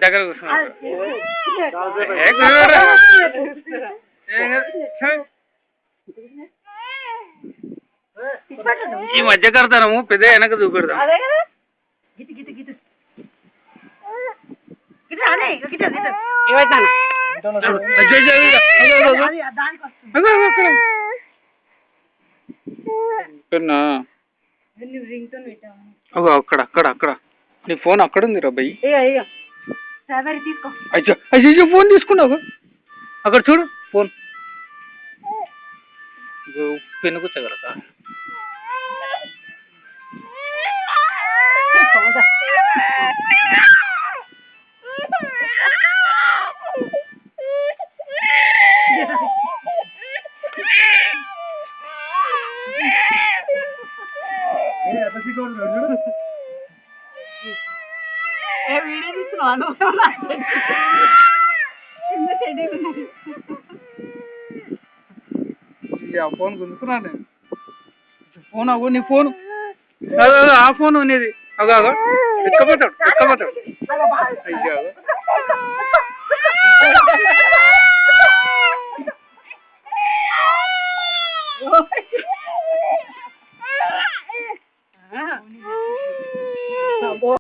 దగ్గర కూర్చున్నాడు ఈ మధ్య కడతాము పెద్ద వెనక దూకడతాం అక్కడ అక్కడ అక్కడ నీ ఫోన్ అక్కడ ఉంది రా భయ్ అయ్యో అయ్యో ఫోన్ తీసుకున్నావు అక్కడ చూడు ఫోన్ పెన్ను కూర్చోగలరా ఫోన్ గుంజుకున్నా నేను ఫోన్ అవ్వ నీ ఫోన్ ఆ ఫోన్ అనేది అగో అగో ఎక్కబోతాడు అయ్యో